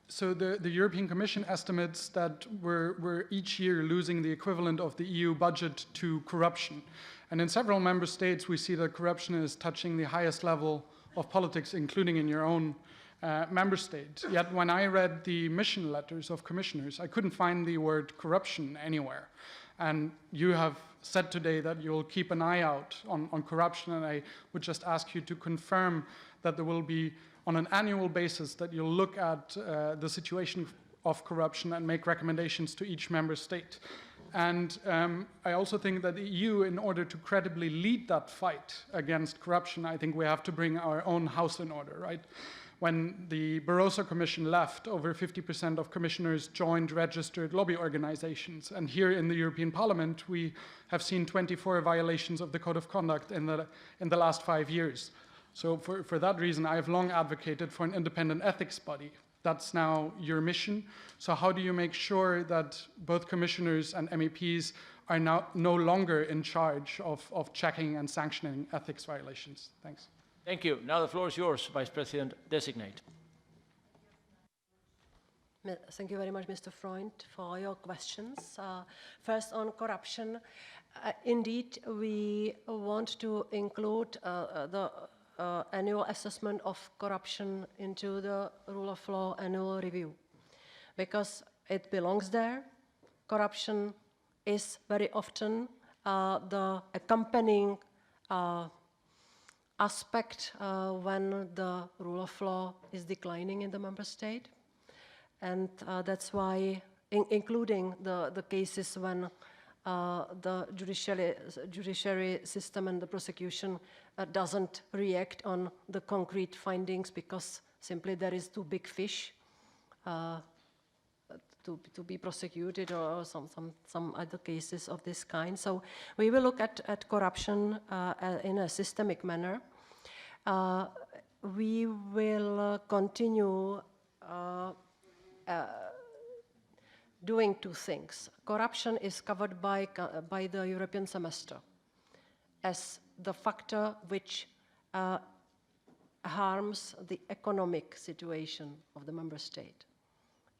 So the European Commission estimates that we're each year losing the equivalent of the EU budget to corruption. And in several member states, we see that corruption is touching the highest level of politics, including in your own member state. Yet when I read the mission letters of commissioners, I couldn't find the word corruption anywhere. And you have said today that you'll keep an eye out on corruption, and I would just ask you to confirm that there will be, on an annual basis, that you'll look at the situation of corruption and make recommendations to each member state. And I also think that the EU, in order to credibly lead that fight against corruption, I think we have to bring our own house in order, right? When the Barroso Commission left, over 50% of commissioners joined registered lobby organizations. And here in the European Parliament, we have seen 24 violations of the Code of Conduct in the last 5 years. So for that reason, I have long advocated for an independent ethics body. That's now your mission. So how do you make sure that both commissioners and MEPs are now no longer in charge of checking and sanctioning ethics violations? Thanks. Thank you. Now the floor is yours, Vice President-designate. Thank you very much, Mr. Freund, for your questions. First, on corruption, indeed, we want to include the annual assessment of corruption into the rule of law annual review, because it belongs there. Corruption is very often the accompanying aspect when the rule of law is declining in the member state. And that's why, including the cases when the judiciary system and the prosecution doesn't react on the concrete findings because simply there is too big fish to be prosecuted, or some other cases of this kind. So we will look at corruption in a systemic manner. We will continue doing two things. Corruption is covered by the European semester as the factor which harms the economic situation of the member state.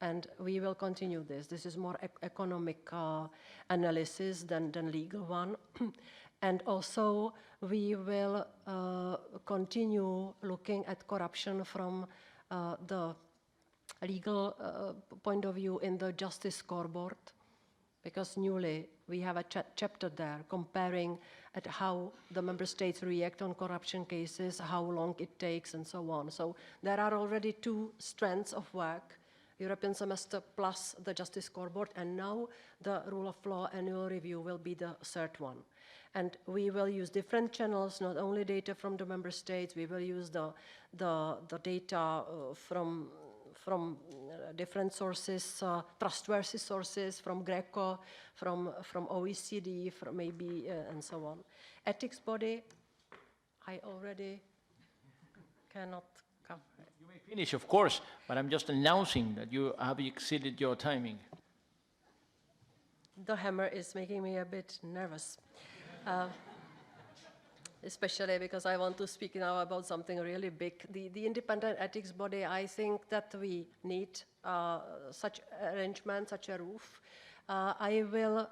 And we will continue this. This is more economic analysis than legal one. And also, we will continue looking at corruption from the legal point of view in the justice scoreboard, because newly we have a chapter there comparing at how the member states react on corruption cases, how long it takes, and so on. So there are already two strands of work, European semester plus the justice scoreboard, and now the rule of law annual review will be the third one. And we will use different channels, not only data from the member states, we will use the data from different sources, trustworthy sources, from Greco, from OECD, from maybe, and so on. Ethics body, I already cannot cover. You may finish, of course, but I'm just announcing that you have exceeded your timing. The hammer is making me a bit nervous. Especially because I want to speak now about something really big. The independent ethics body, I think that we need such arrangement, such a roof. I will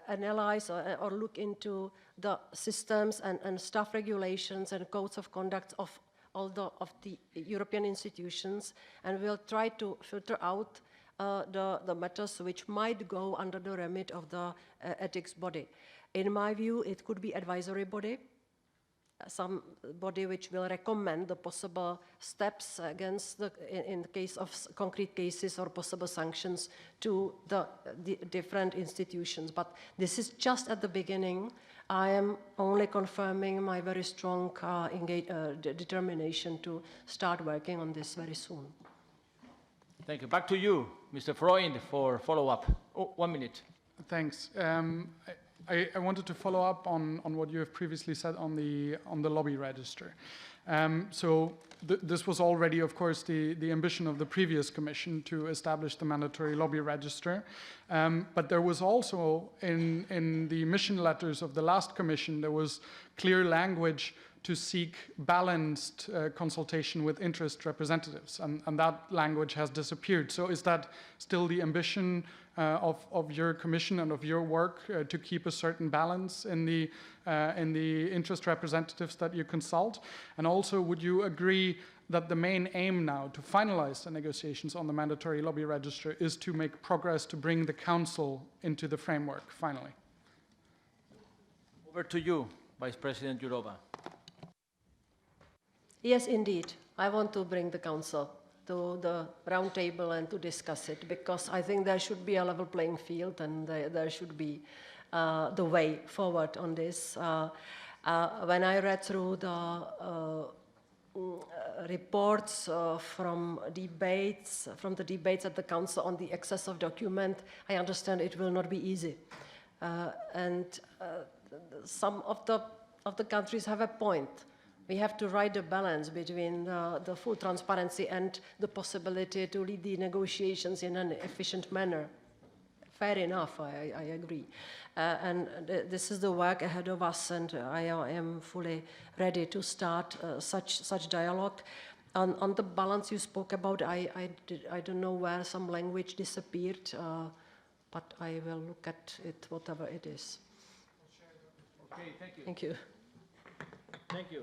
analyze or look into the systems and staff regulations and codes of conduct of all the European institutions, and we'll try to filter out the matters which might go under the remit of the ethics body. In my view, it could be advisory body, some body which will recommend the possible steps against in the case of concrete cases or possible sanctions to the different institutions. But this is just at the beginning. I am only confirming my very strong determination to start working on this very soon. Thank you. Back to you, Mr. Freund, for follow-up. Oh, 1 minute. Thanks. I wanted to follow up on what you have previously said on the lobby register. So this was already, of course, the ambition of the previous commission to establish the mandatory lobby register. But there was also, in the mission letters of the last commission, there was clear language to seek balanced consultation with interest representatives, and that language has disappeared. So is that still the ambition of your commission and of your work to keep a certain balance in the interest representatives that you consult? And also, would you agree that the main aim now to finalize the negotiations on the mandatory lobby register is to make progress to bring the council into the framework finally? Over to you, Vice President Jourova. Yes, indeed. I want to bring the council to the round table and to discuss it, because I think there should be a level playing field, and there should be the way forward on this. When I read through the reports from the debates at the council on the excess of document, I understand it will not be easy. Some of the countries have a point. We have to write a balance between the full transparency and the possibility to lead the negotiations in an efficient manner. Fair enough, I agree. And this is the work ahead of us, and I am fully ready to start such dialogue. On the balance you spoke about, I don't know where some language disappeared, but I will look at it, whatever it is. Okay, thank you. Thank you. Thank you.